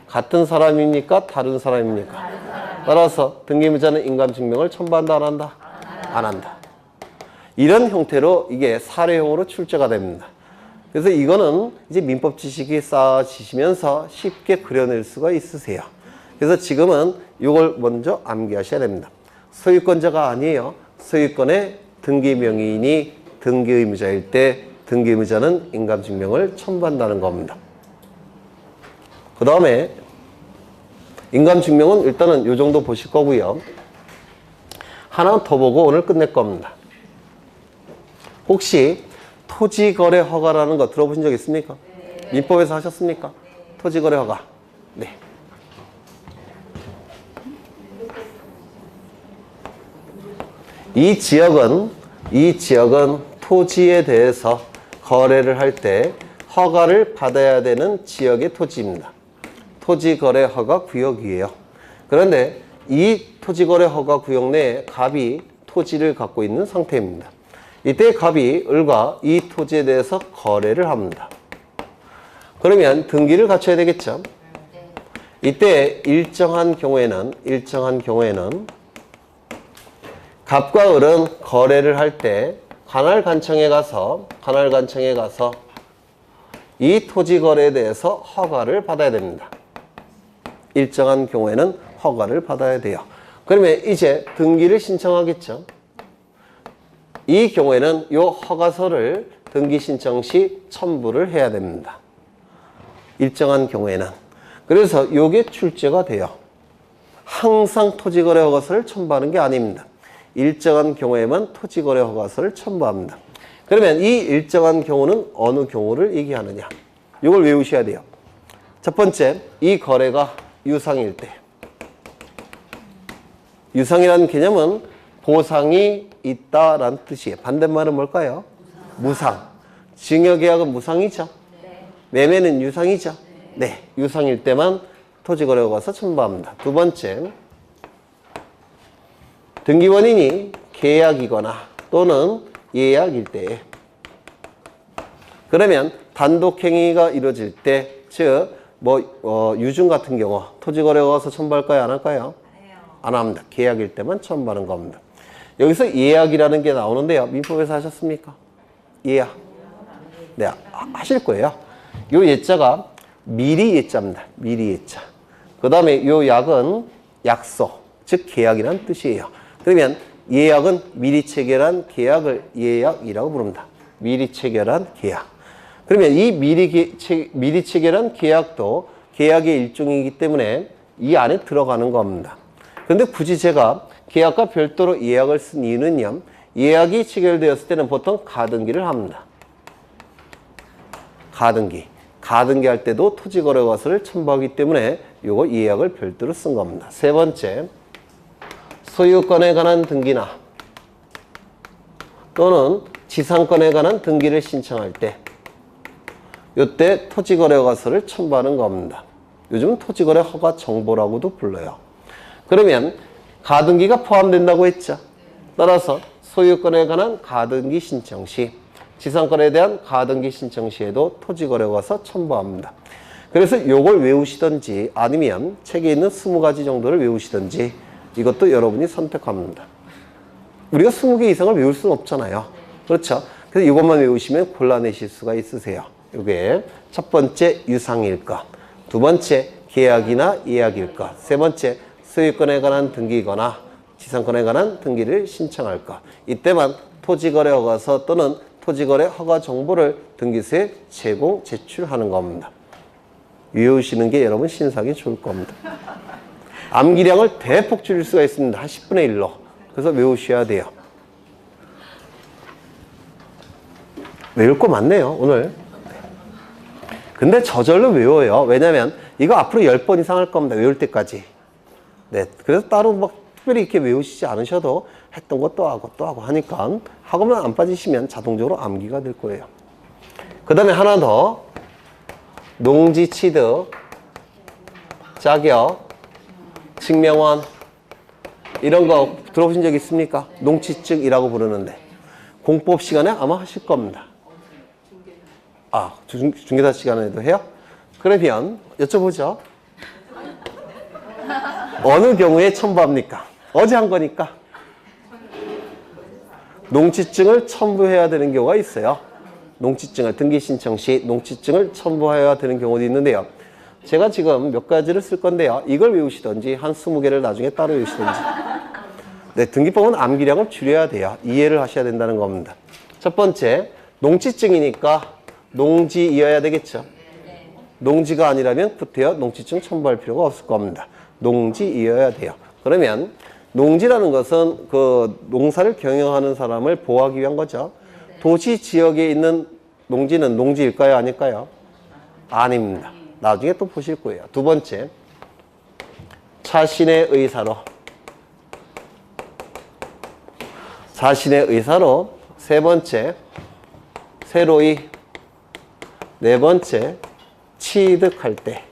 같은 사람입니까? 다른 사람입니까? 따라서 등기 의무자는 인감증명을 첨부한다, 안 한다? 안 한다. 이런 형태로 이게 사례형으로 출제가 됩니다. 그래서 이거는 이제 민법 지식이 쌓아지시면서 쉽게 그려낼 수가 있으세요. 그래서 지금은 이걸 먼저 암기하셔야 됩니다. 소유권자가 아니에요. 소유권의 등기 명의인이 등기 의무자일 때 등기 의무자는 인감증명을 첨부한다는 겁니다. 그 다음에 인감증명은 일단은 이 정도 보실 거고요. 하나 더 보고 오늘 끝낼 겁니다. 혹시 토지거래 허가라는 거 들어보신 적 있습니까? 네. 민법에서 하셨습니까? 네. 토지거래 허가. 네. 이 지역은 토지에 대해서 거래를 할 때 허가를 받아야 되는 지역의 토지입니다. 토지거래 허가 구역이에요. 그런데 이 토지거래 허가 구역 내에 갑이 토지를 갖고 있는 상태입니다. 이때 갑이 을과 이 토지에 대해서 거래를 합니다. 그러면 등기를 갖춰야 되겠죠. 이때 일정한 경우에는 갑과 을은 거래를 할 때 관할관청에 가서 이 토지 거래에 대해서 허가를 받아야 됩니다. 일정한 경우에는 허가를 받아야 돼요. 그러면 이제 등기를 신청하겠죠. 이 경우에는 이 허가서를 등기 신청 시 첨부를 해야 됩니다. 일정한 경우에는. 그래서 이게 출제가 돼요. 항상 토지거래 허가서를 첨부하는 게 아닙니다. 일정한 경우에만 토지거래 허가서를 첨부합니다. 그러면 이 일정한 경우는 어느 경우를 얘기하느냐? 이걸 외우셔야 돼요. 첫 번째, 이 거래가 유상일 때. 유상이라는 개념은 보상이 있다라는 뜻이에요. 반대말은 뭘까요? 무상. 증여계약은 무상이죠. 매매는 유상이죠. 네, 유상일 때만 토지거래 허가서 첨부합니다. 두 번째, 등기원인이 계약이거나 또는 예약일 때에 그러면 단독행위가 이루어질 때 즉 유증 같은 경우 토지거래가 와서 첨부할까요? 안 할까요? 안 합니다. 계약일 때만 첨부하는 겁니다. 여기서 예약이라는 게 나오는데요. 민법에서 하셨습니까? 예약. 네, 하실 거예요. 요 예자가 미리 예자입니다. 미리 예자. 그 다음에 요 약은 약속, 즉 계약이라는 뜻이에요. 그러면 예약은 미리 체결한 계약을 예약이라고 부릅니다. 미리 체결한 계약. 그러면 이 미리 체결한 계약도 계약의 일종이기 때문에 이 안에 들어가는 겁니다. 그런데 굳이 제가 계약과 별도로 예약을 쓴 이유는요. 예약이 체결되었을 때는 보통 가등기를 합니다. 가등기. 가등기 할 때도 토지거래과서를 첨부하기 때문에 요거 예약을 별도로 쓴 겁니다. 세 번째, 소유권에 관한 등기나 또는 지상권에 관한 등기를 신청할 때 요때 토지거래과서를 첨부하는 겁니다. 요즘은 토지거래 허가 정보라고도 불러요. 그러면 가등기가 포함된다고 했죠. 따라서 소유권에 관한 가등기 신청 시 지상권에 대한 가등기 신청 시에도 토지거래과서 첨부합니다. 그래서 요걸 외우시든지 아니면 책에 있는 20가지 정도를 외우시든지 이것도 여러분이 선택합니다. 우리가 20개 이상을 외울 수는 없잖아요. 그렇죠? 그래서 이것만 외우시면 골라내실 수가 있으세요. 이게 첫 번째 유상일 것, 두 번째 계약이나 예약일 것, 세 번째 소유권에 관한 등기거나 지상권에 관한 등기를 신청할 것. 이때만 토지거래 허가서 또는 토지거래 허가 정보를 등기소에 제출하는 겁니다. 외우시는 게 여러분 신사하기 좋을 겁니다. 암기량을 대폭 줄일 수가 있습니다. 한 10분의 1로. 그래서 외우셔야 돼요. 외울 거 많네요, 오늘. 근데 저절로 외워요. 왜냐면 이거 앞으로 10번 이상 할 겁니다. 외울 때까지. 네. 그래서 따로 막 특별히 이렇게 외우시지 않으셔도 했던 거 또 하고 또 하고 하니까 학원만 안 빠지시면 자동적으로 암기가 될 거예요. 그 다음에 하나 더. 농지 취득, 자격, 증명원 이런 거 들어보신 적 있습니까? 농취증이라고 부르는데 공법 시간에 아마 하실 겁니다. 아, 중개사 시간에도 해요? 그러면 여쭤보죠. 어느 경우에 첨부합니까? 어제 한 거니까. 농취증을 첨부해야 되는 경우가 있어요. 농취증을 등기 신청 시 농취증을 첨부해야 되는 경우도 있는데요. 제가 지금 몇 가지를 쓸 건데요. 이걸 외우시든지 한 20개를 나중에 따로 외우시든지. 네, 등기법은 암기량을 줄여야 돼요. 이해를 하셔야 된다는 겁니다. 첫 번째, 농취증이니까 농지이어야 되겠죠. 농지가 아니라면 구태여 농취증 첨부할 필요가 없을 겁니다. 농지이어야 돼요. 그러면 농지라는 것은 그 농사를 경영하는 사람을 보호하기 위한 거죠. 도시 지역에 있는 농지는 농지일까요? 아닐까요? 아닙니다. 나중에 또 보실 거예요. 두 번째, 자신의 의사로. 자신의 의사로. 세 번째, 새로이. 네 번째, 취득할 때.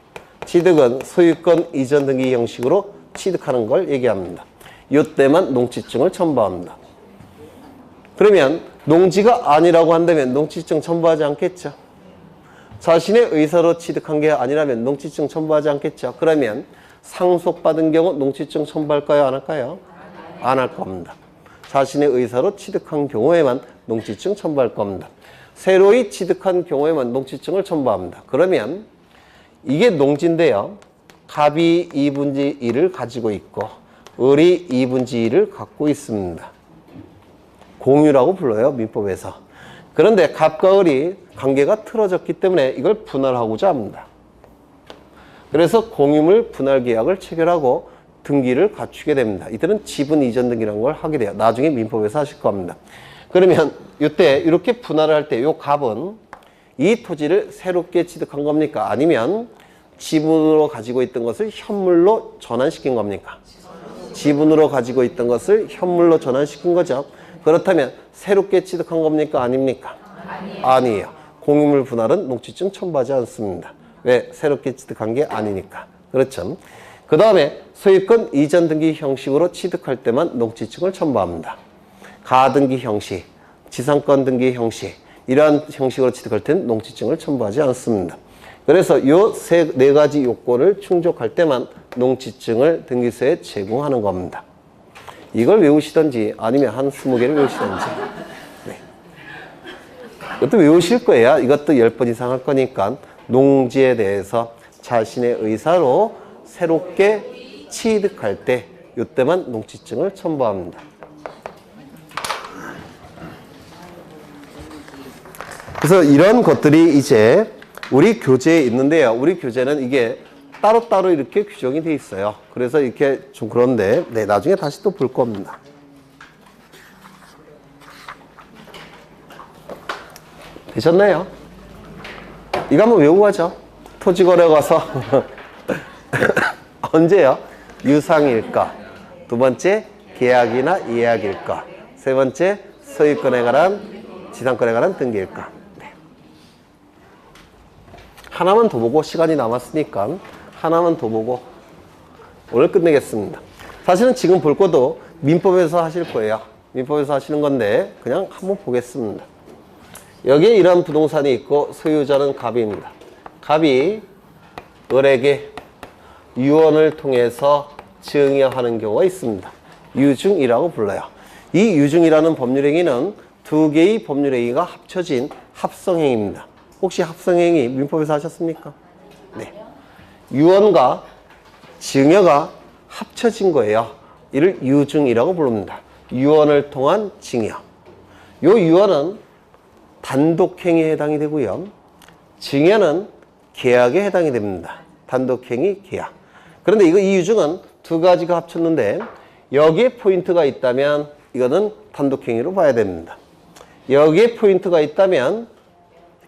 취득은 소유권 이전 등기 형식으로 취득하는 걸 얘기합니다. 이때만 농취증을 첨부합니다. 그러면 농지가 아니라고 한다면 농취증 첨부하지 않겠죠. 자신의 의사로 취득한 게 아니라면 농취증 첨부하지 않겠죠. 그러면 상속받은 경우 농취증 첨부할까요? 안 할까요? 안 할 겁니다. 자신의 의사로 취득한 경우에만 농취증 첨부할 겁니다. 새로이 취득한 경우에만 농취증을 첨부합니다. 그러면 이게 농지인데요. 갑이 2분지 1을 가지고 있고 을이 2분지 1을 갖고 있습니다. 공유라고 불러요, 민법에서. 그런데 갑과 을이 관계가 틀어졌기 때문에 이걸 분할하고자 합니다. 그래서 공유물 분할 계약을 체결하고 등기를 갖추게 됩니다. 이들은 지분 이전 등기라는 걸 하게 돼요. 나중에 민법에서 하실 겁니다. 그러면 이때 이렇게 분할을 할 때 이 갑은 이 토지를 새롭게 취득한 겁니까? 아니면 지분으로 가지고 있던 것을 현물로 전환시킨 겁니까? 지분으로 가지고 있던 것을 현물로 전환시킨 거죠. 그렇다면 새롭게 취득한 겁니까? 아닙니까? 아니에요. 공유물 분할은 농취증 첨부하지 않습니다. 왜? 새롭게 취득한 게 아니니까. 그렇죠. 그 다음에 소유권 이전 등기 형식으로 취득할 때만 농지증을 첨부합니다. 가등기 형식, 지상권 등기 형식, 이러한 형식으로 취득할 때는 농지증을 첨부하지 않습니다. 그래서 요 네 가지 요건을 충족할 때만 농지증을 등기소에 제공하는 겁니다. 이걸 외우시든지 아니면 한 20개를 외우시든지. 네. 이것도 외우실 거예요. 이것도 10번 이상 할 거니까 농지에 대해서 자신의 의사로 새롭게 취득할 때 이때만 농지증을 첨부합니다. 그래서 이런 것들이 이제 우리 교재에 있는데요. 우리 교재는 이게 따로따로 이렇게 규정이 돼 있어요. 그래서 이렇게 좀 그런데 네, 나중에 다시 또 볼 겁니다. 되셨나요? 이거 한번 외우고 가죠. 토지거래 가서 언제요? 유상일까? 두 번째 계약이나 예약일까? 세 번째 소유권에 관한 지상권에 관한 등기일까? 네. 하나만 더 보고 시간이 남았으니까 하나만 더 보고 오늘 끝내겠습니다. 사실은 지금 볼 것도 민법에서 하실 거예요. 민법에서 하시는 건데 그냥 한번 보겠습니다. 여기에 이러한 부동산이 있고 소유자는 갑입니다. 갑이 을에게 유언을 통해서 증여하는 경우가 있습니다. 유증이라고 불러요. 이 유증이라는 법률행위는 두 개의 법률행위가 합쳐진 합성행위입니다. 혹시 합성행위 민법에서 하셨습니까? 네. 유언과 증여가 합쳐진 거예요. 이를 유증이라고 부릅니다. 유언을 통한 증여. 요 유언은 단독행위에 해당이 되고요. 증여는 계약에 해당이 됩니다. 단독행위, 계약. 그런데 이 유증은 두 가지가 합쳤는데 여기에 포인트가 있다면 이거는 단독행위로 봐야 됩니다. 여기에 포인트가 있다면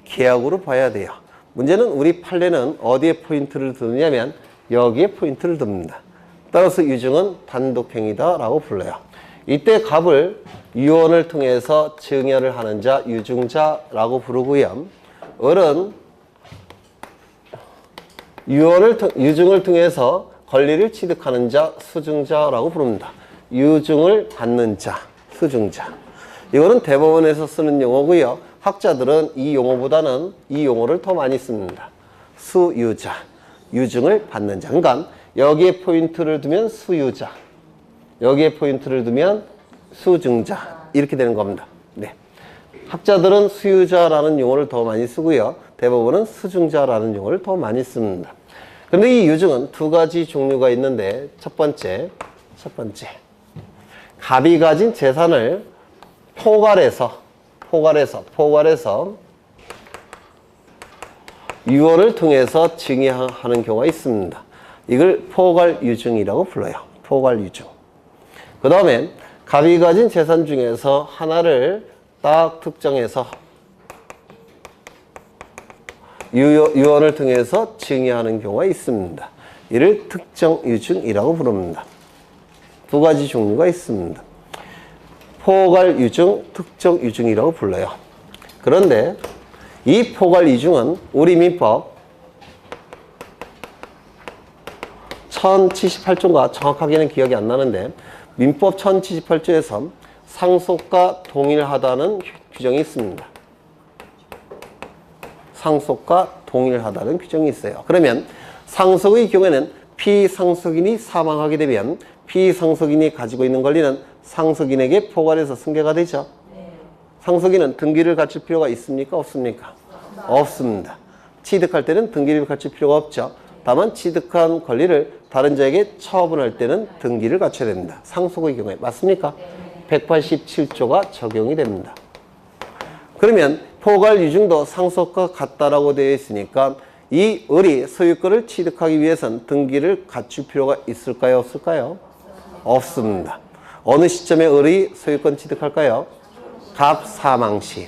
계약으로 봐야 돼요. 문제는 우리 판례는 어디에 포인트를 두느냐면 여기에 포인트를 둡니다. 따라서 유증은 단독행위다라고 불러요. 이때 갑을 유언을 통해서 증여를 하는 자, 유증자라고 부르고요. 을은 유증을 통해서 권리를 취득하는 자, 수증자라고 부릅니다. 유증을 받는 자, 수증자. 이거는 대법원에서 쓰는 용어고요. 학자들은 이 용어보다는 이 용어를 더 많이 씁니다. 수유자, 유증을 받는 자. 그러니까 여기에 포인트를 두면 수유자, 여기에 포인트를 두면 수증자, 이렇게 되는 겁니다. 네. 학자들은 수유자라는 용어를 더 많이 쓰고요. 대법원은 수증자라는 용어를 더 많이 씁니다. 그런데 이 유증은 두 가지 종류가 있는데 첫 번째 갑이 가진 재산을 포괄해서 유언을 통해서 증여하는 경우가 있습니다. 이걸 포괄유증이라고 불러요. 포괄유증. 그 다음에 갑이 가진 재산 중에서 하나를 딱 특정해서 유언을 통해서 증여하는 경우가 있습니다. 이를 특정유증이라고 부릅니다. 두 가지 종류가 있습니다. 포괄유증, 특정유증이라고 불러요. 그런데 이 포괄유증은 우리 민법 1078조인가 정확하게는 기억이 안 나는데 민법 1078조에서 상속과 동일하다는 규정이 있습니다. 상속과 동일하다는 규정이 있어요. 그러면 상속의 경우에는 피상속인이 사망하게 되면 피상속인이 가지고 있는 권리는 상속인에게 포괄해서 승계가 되죠. 상속인은 등기를 갖출 필요가 있습니까? 없습니까? 없습니다. 취득할 때는 등기를 갖출 필요가 없죠. 다만 취득한 권리를 다른 자에게 처분할 때는 등기를 갖춰야 됩니다. 상속의 경우에. 맞습니까? 187조가 적용이 됩니다. 그러면 포괄유증도 상속과 같다라고 되어 있으니까 이 을이 소유권을 취득하기 위해서는 등기를 갖출 필요가 있을까요? 없을까요? 없습니다. 어느 시점에 을이 소유권 취득할까요? 갑 사망 시.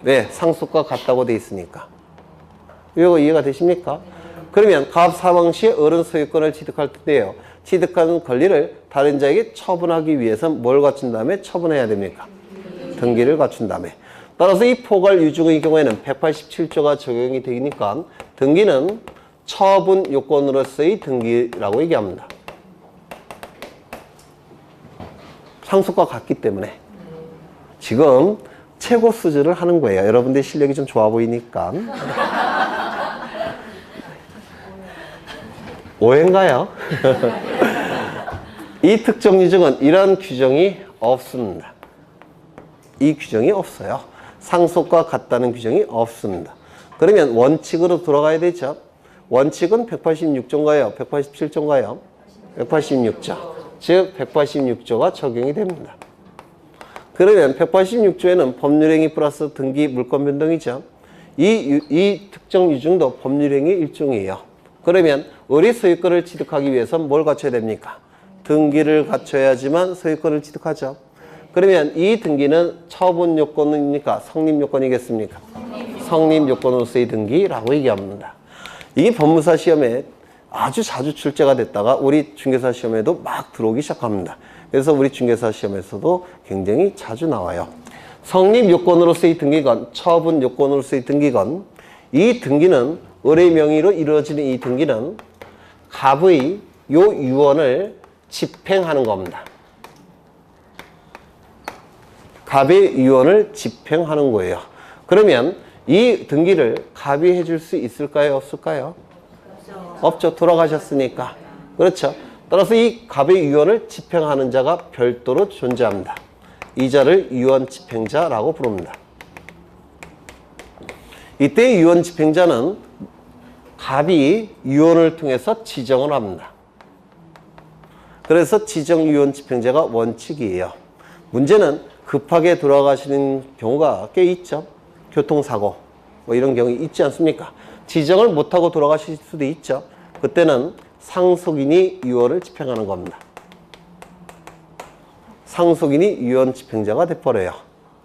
왜? 상속과 같다고 되어 있으니까. 이거 이해가 되십니까? 그러면 갑 사망 시에 을은 소유권을 취득할 텐데요. 취득한 권리를 다른 자에게 처분하기 위해서는 뭘 갖춘 다음에 처분해야 됩니까? 등기를 갖춘 다음에. 따라서 이 포괄유증의 경우에는 187조가 적용이 되니까 등기는 처분 요건으로서의 등기라고 얘기합니다. 상속과 같기 때문에 지금 최고 수준을 하는 거예요. 여러분들 실력이 좀 좋아 보이니까. 오해인가요? 이 특정 유증은 이런 규정이 없습니다. 이 규정이 없어요. 상속과 같다는 규정이 없습니다. 그러면 원칙으로 돌아가야 되죠. 원칙은 186조인가요? 187조인가요? 186조. 즉 186조가 적용이 됩니다. 그러면 186조에는 법률행위 플러스 등기 물권 변동이죠. 이 특정 유증도 법률행위 일종이에요. 그러면 우리 소유권을 취득하기 위해서는 뭘 갖춰야 됩니까? 등기를 갖춰야지만 소유권을 취득하죠. 그러면 이 등기는 처분 요건입니까? 성립 요건이겠습니까? 성립 요건으로서의 등기라고 얘기합니다. 이게 법무사 시험에 아주 자주 출제가 됐다가 우리 중개사 시험에도 막 들어오기 시작합니다. 그래서 우리 중개사 시험에서도 굉장히 자주 나와요. 성립 요건으로서의 등기건, 처분 요건으로서의 등기건, 이 등기는 을의 명의로 이루어지는 이 등기는 갑의 요 유언을 집행하는 겁니다. 갑의 유언을 집행하는 거예요. 그러면 이 등기를 갑이 해줄 수 있을까요? 없을까요? 없죠. 돌아가셨으니까. 그렇죠. 따라서 이 갑의 유언을 집행하는 자가 별도로 존재합니다. 이 자를 유언 집행자라고 부릅니다. 이때 유언 집행자는 갑이 유언을 통해서 지정을 합니다. 그래서 지정 유언 집행자가 원칙이에요. 문제는 급하게 돌아가시는 경우가 꽤 있죠. 교통사고 뭐 이런 경우 있지 않습니까? 지정을 못하고 돌아가실 수도 있죠. 그때는 상속인이 유언을 집행하는 겁니다. 상속인이 유언 집행자가 돼버려요.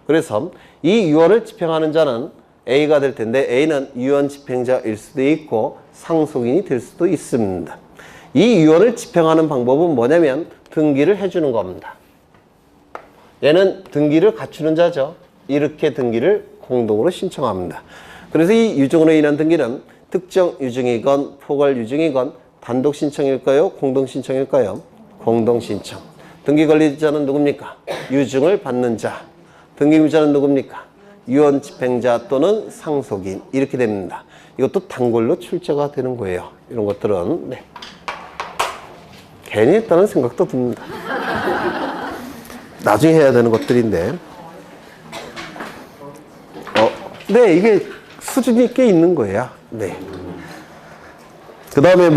그래서 이 유언을 집행하는 자는 A가 될 텐데 A는 유언 집행자일 수도 있고 상속인이 될 수도 있습니다. 이 유언을 집행하는 방법은 뭐냐면 등기를 해주는 겁니다. 얘는 등기를 갖추는 자죠. 이렇게 등기를 공동으로 신청합니다. 그래서 이 유증으로 인한 등기는 특정 유증이건 포괄 유증이건 단독 신청일까요? 공동 신청일까요? 공동 신청. 등기 관리자는 누굽니까? 유증을 받는 자. 등기무자는 누굽니까? 유언 집행자 또는 상속인. 이렇게 됩니다. 이것도 단골로 출제가 되는 거예요. 이런 것들은 네. 괜히 했다는 생각도 듭니다. 나중에 해야 되는 것들인데 네, 이게 수준이 꽤 있는 거예요. 네. 그 다음에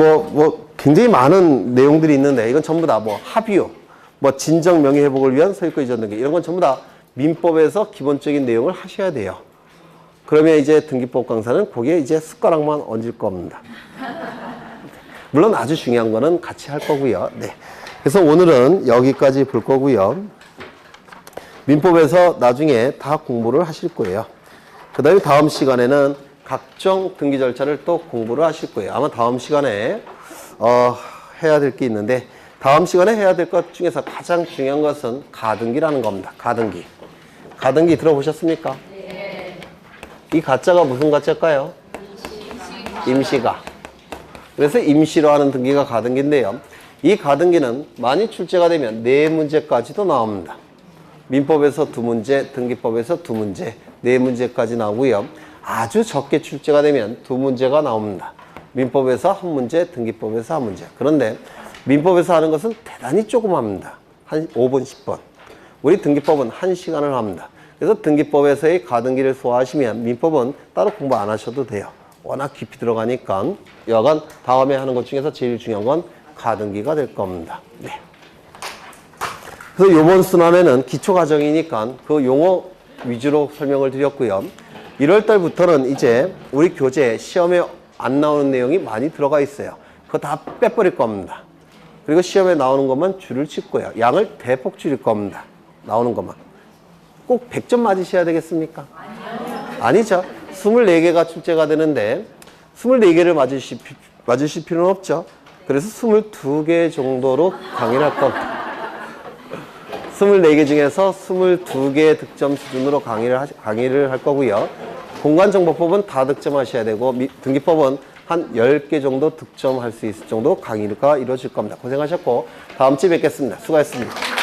굉장히 많은 내용들이 있는데 이건 전부 다 합의요, 진정 명예 회복을 위한 소유권 이전 등기 이런 건 전부 다 민법에서 기본적인 내용을 하셔야 돼요. 그러면 이제 등기법 강사는 거기에 이제 숟가락만 얹을 겁니다. 물론 아주 중요한 거는 같이 할 거고요. 네. 그래서 오늘은 여기까지 볼 거고요. 민법에서 나중에 다 공부를 하실 거예요. 그 다음에 다음 시간에는 각종 등기 절차를 또 공부를 하실 거예요. 아마 다음 시간에 해야 될 게 있는데 다음 시간에 해야 될 것 중에서 가장 중요한 것은 가등기라는 겁니다. 가등기. 가등기 들어보셨습니까? 네. 이 가짜가 무슨 가짜일까요? 임시가. 그래서 임시로 하는 등기가 가등기인데요. 이 가등기는 많이 출제가 되면 4문제까지도 나옵니다. 민법에서 2문제, 등기법에서 2문제, 4문제까지 나오고요. 아주 적게 출제가 되면 2문제가 나옵니다. 민법에서 1문제, 등기법에서 1문제. 그런데 민법에서 하는 것은 대단히 조그맣니다. 한 5분, 10분. 우리 등기법은 1시간을 합니다. 그래서 등기법에서의 가등기를 소화하시면 민법은 따로 공부 안 하셔도 돼요. 워낙 깊이 들어가니까 여간 다음에 하는 것 중에서 제일 중요한 건 가등기가 될 겁니다. 네. 그래서 이번 순환에는 기초과정이니까 그 용어 위주로 설명을 드렸고요. 1월 달부터는 이제 우리 교재 시험에 안 나오는 내용이 많이 들어가 있어요. 그거 다 빼버릴 겁니다. 그리고 시험에 나오는 것만 줄을 칠 거예요. 양을 대폭 줄일 겁니다. 나오는 것만. 꼭 100점 맞으셔야 되겠습니까? 아니죠. 24개가 출제가 되는데 24개를 맞으실 필요는 없죠. 그래서 22개 정도로 강의를 할 겁니다. 24개 중에서 22개 득점 수준으로 강의를 할 거고요. 공간정보법은 다 득점하셔야 되고 등기법은 한 10개 정도 득점할 수 있을 정도 강의가 이루어질 겁니다. 고생하셨고 다음 주에 뵙겠습니다. 수고하셨습니다.